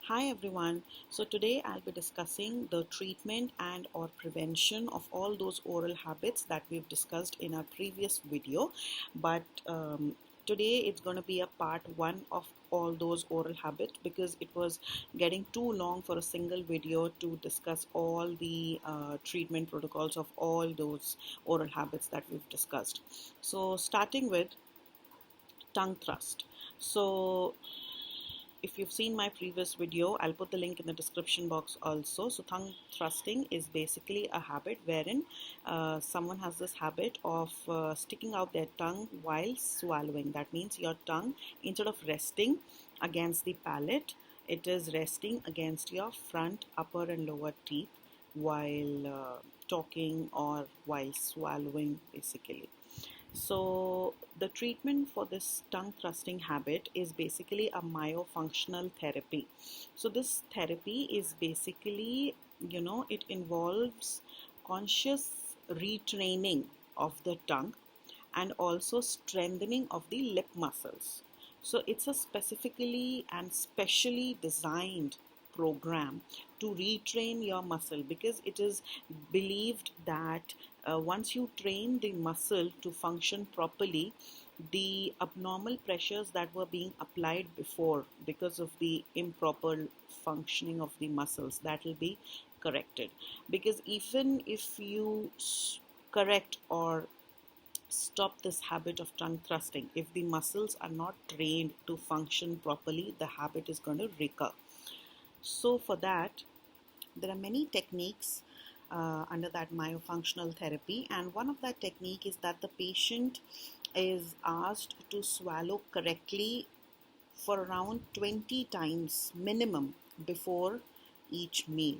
Hi everyone. So today I'll be discussing the treatment and or prevention of all those oral habits that we've discussed in our previous video. But today it's going to be a part one of all those oral habits because it was getting too long for a single video to discuss all the treatment protocols of all those oral habits that we've discussed. So starting with tongue thrust. So if you've seen my previous video, I'll put the link in the description box also. So tongue thrusting is basically a habit wherein someone has this habit of sticking out their tongue while swallowing. That means your tongue, instead of resting against the palate, it is resting against your front, upper and lower teeth while talking or while swallowing basically. So the treatment for this tongue thrusting habit is basically a myofunctional therapy. So this therapy is basically, it involves conscious retraining of the tongue and also strengthening of the lip muscles. So it's a specifically and specially designed program to retrain your muscle because it is believed that once you train the muscle to function properly, the abnormal pressures that were being applied before because of the improper functioning of the muscles, that will be corrected. Because even if you correct or stop this habit of tongue thrusting, if the muscles are not trained to function properly, the habit is going to recur. So for that, there are many techniques under that myofunctional therapy, and one of that technique is that the patient is asked to swallow correctly for around 20 times minimum before each meal.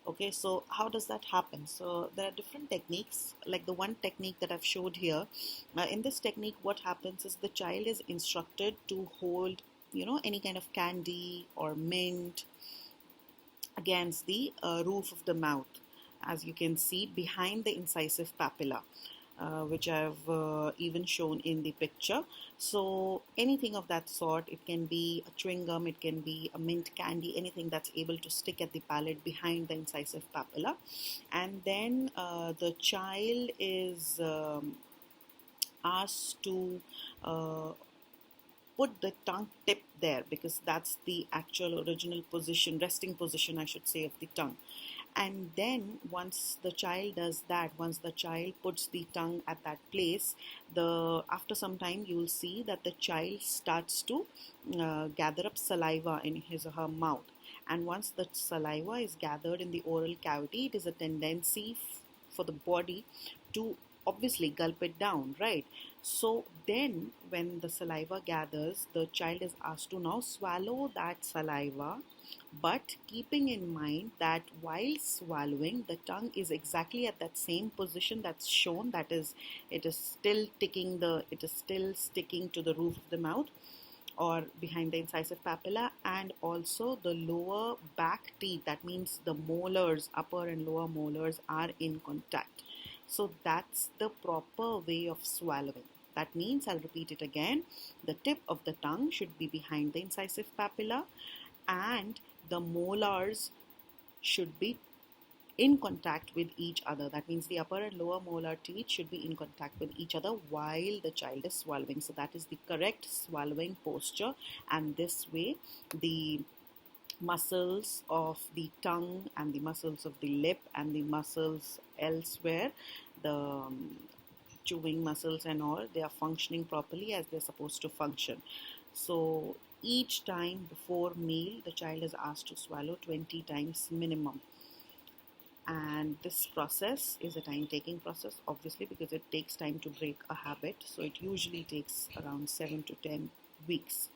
Okay, so how does that happen? So there are different techniques, like the one technique that I've showed here. In this technique, what happens is the child is instructed to hold, any kind of candy or mint against the roof of the mouth, as you can see behind the incisive papilla, which I've even shown in the picture. So anything of that sort, it can be a chewing gum, it can be a mint candy, anything that's able to stick at the palate behind the incisive papilla. And then the child is asked to put the tongue tip there, because that's the actual original position, resting position I should say, of the tongue. And then once the child does that, once the child puts the tongue at that place, after some time you will see that the child starts to gather up saliva in his or her mouth. And once the saliva is gathered in the oral cavity, it is a tendency for the body to obviously gulp it down, right? So then when the saliva gathers, the child is asked to now swallow that saliva, but keeping in mind that while swallowing, the tongue is exactly at that same position that's shown, that is, it is still sticking to the roof of the mouth or behind the incisive papilla, and also the lower back teeth, that means the molars, upper and lower molars, are in contact. So that's the proper way of swallowing. That means, I'll repeat it again, the tip of the tongue should be behind the incisive papilla and the molars should be in contact with each other. That means the upper and lower molar teeth should be in contact with each other while the child is swallowing. So that is the correct swallowing posture, and this way the muscles of the tongue and the muscles of the lip and the muscles elsewhere, the chewing muscles and all, they are functioning properly as they're supposed to function. So each time before meal, the child is asked to swallow 20 times minimum. And this process is a time-taking process, obviously, because it takes time to break a habit. So it usually takes around 7 to 10 weeks.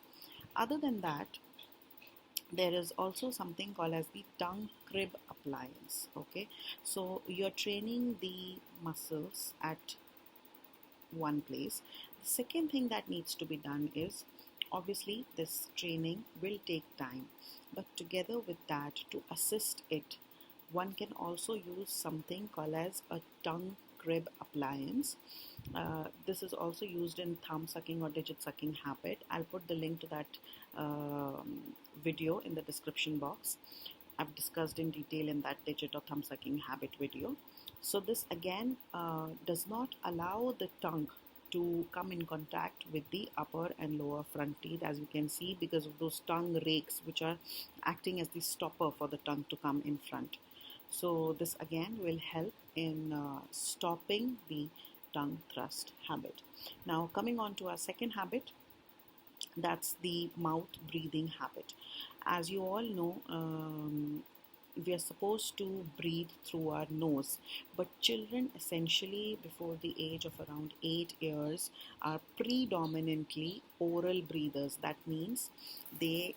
Other than that, there is also something called as the tongue crib appliance. Okay, so you're training the muscles at one place. The second thing that needs to be done is, obviously this training will take time, but together with that, to assist it, one can also use something called as a tongue crib appliance. This is also used in thumb sucking or digit sucking habit. I'll put the link to that video in the description box. I've discussed in detail in that digit or thumb sucking habit video. So this again does not allow the tongue to come in contact with the upper and lower front teeth, as you can see, because of those tongue rakes which are acting as the stopper for the tongue to come in front. So this again will help in stopping the tongue thrust habit. Now coming on to our second habit, that's the mouth breathing habit. As you all know, we are supposed to breathe through our nose, but children essentially before the age of around 8 years are predominantly oral breathers. That means they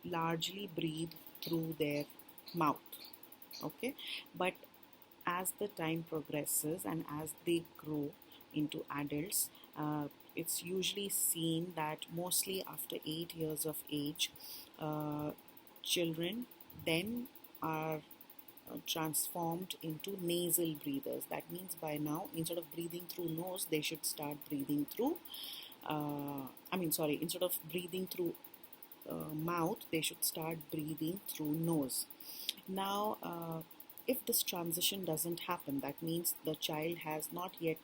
largely breathe through their mouth. Okay, but as the time progresses and as they grow into adults, it's usually seen that mostly after 8 years of age, uh, children then are transformed into nasal breathers. That means by now, instead of breathing through nose, they should start breathing through instead of breathing through mouth, they should start breathing through nose. Now, if this transition doesn't happen, that means the child has not yet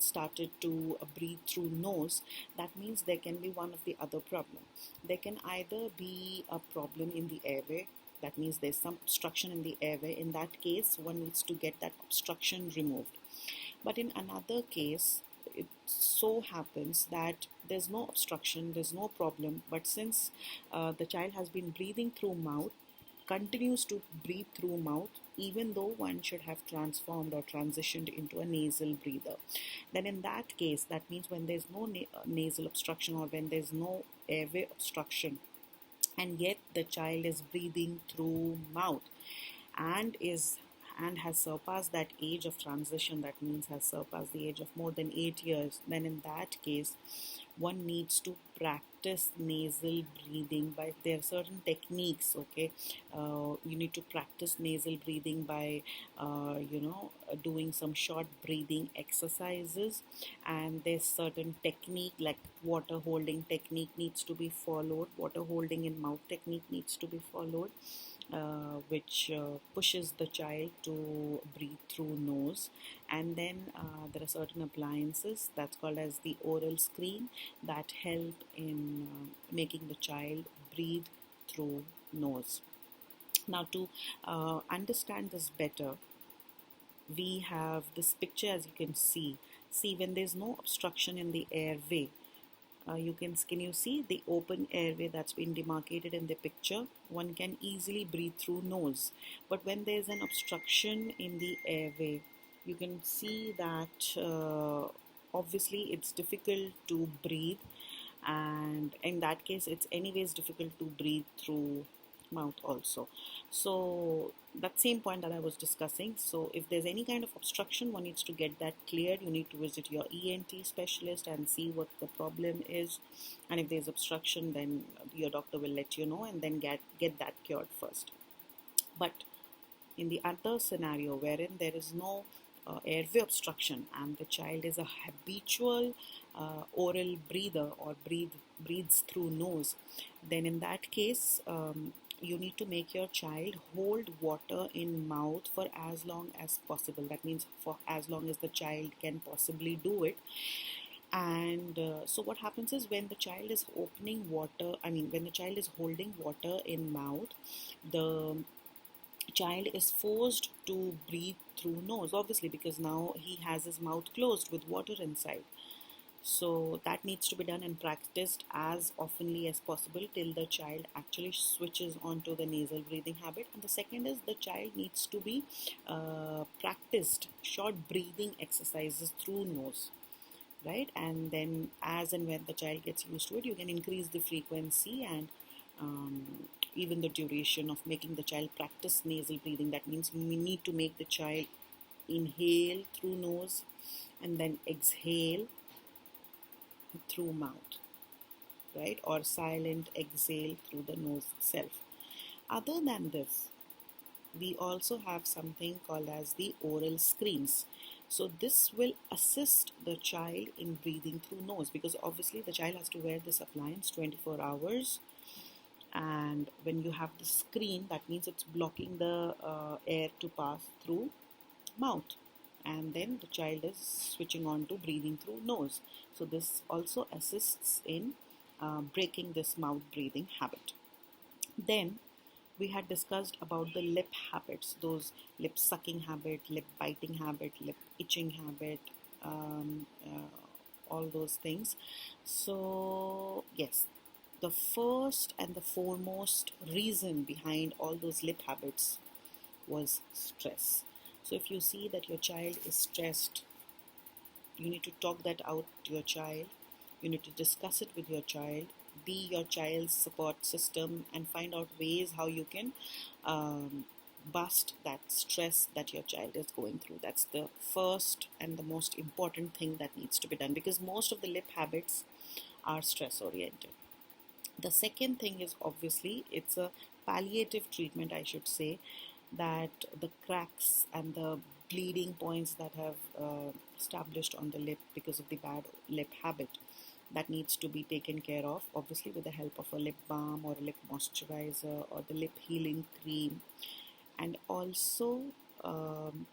started to breathe through nose. That means there can be one of the other problem. There can either be a problem in the airway. That means there's some obstruction in the airway. In that case, one needs to get that obstruction removed. But in another case, it so happens that there's no obstruction, there's no problem, but since the child has been breathing through mouth, continues to breathe through mouth, even though one should have transformed or transitioned into a nasal breather, then in that case, that means when there's no nasal obstruction or when there's no airway obstruction, and yet the child is breathing through mouth and has surpassed that age of transition, that means has surpassed the age of more than 8 years, then in that case one needs to practice nasal breathing by, there are certain techniques. Okay, you need to practice nasal breathing by doing some short breathing exercises, and there's certain technique like water holding technique needs to be followed. Water holding in mouth technique needs to be followed, which pushes the child to breathe through nose. And then there are certain appliances that's called as the oral screen that help in making the child breathe through nose. Now to understand this better, we have this picture. As you can see when there's no obstruction in the airway, can you see the open airway that's been demarcated in the picture? One can easily breathe through nose. But when there's an obstruction in the airway, you can see that obviously it's difficult to breathe, and in that case it's anyways difficult to breathe through mouth also. So that same point that I was discussing, so if there's any kind of obstruction, one needs to get that cleared. You need to visit your ENT specialist and see what the problem is, and if there's obstruction, then your doctor will let you know, and then get that cured first. But in the other scenario wherein there is no airway obstruction and the child is a habitual oral breather or breathes through nose, then in that case you need to make your child hold water in mouth for as long as possible. That means for as long as the child can possibly do it. And so what happens is when the child is when the child is holding water in mouth, the child is forced to breathe through nose, obviously, because now he has his mouth closed with water inside. So that needs to be done and practiced as oftenly as possible till the child actually switches onto the nasal breathing habit. And the second is the child needs to be practiced short breathing exercises through nose, right? And then as and when the child gets used to it, you can increase the frequency and even the duration of making the child practice nasal breathing. That means we need to make the child inhale through nose and then exhale through mouth, right? Or silent exhale through the nose itself. Other than this, we also have something called as the oral screens. So this will assist the child in breathing through nose, because obviously the child has to wear this appliance 24 hours And when you have the screen, that means it's blocking the air to pass through mouth, and then the child is switching on to breathing through nose. So this also assists in breaking this mouth breathing habit. Then we had discussed about the lip habits, those lip sucking habit, lip biting habit, lip itching habit, all those things. So yes, the first and the foremost reason behind all those lip habits was stress. So if you see that your child is stressed, you need to talk that out to your child. You need to discuss it with your child, be your child's support system, and find out ways how you can um, bust that stress that your child is going through. That's the first and the most important thing that needs to be done, because most of the lip habits are stress oriented. The second thing is, obviously, it's a palliative treatment, I should say, that the cracks and the bleeding points that have established on the lip because of the bad lip habit, that needs to be taken care of, obviously with the help of a lip balm or a lip moisturizer or the lip healing cream. And also, um,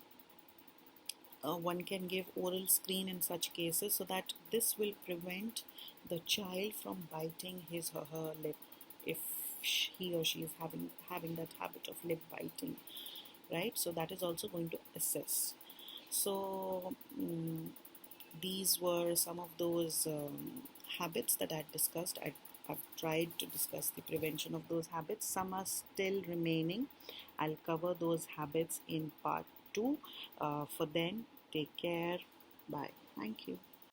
one can give oral screen in such cases, so that this will prevent the child from biting his or her lip if he or she is having that habit of lip biting, right? So that is also going to assist. So these were some of those habits that I had discussed. I've tried to discuss the prevention of those habits. Some are still remaining. I'll cover those habits in part 2. For then, take care. Bye. Thank you.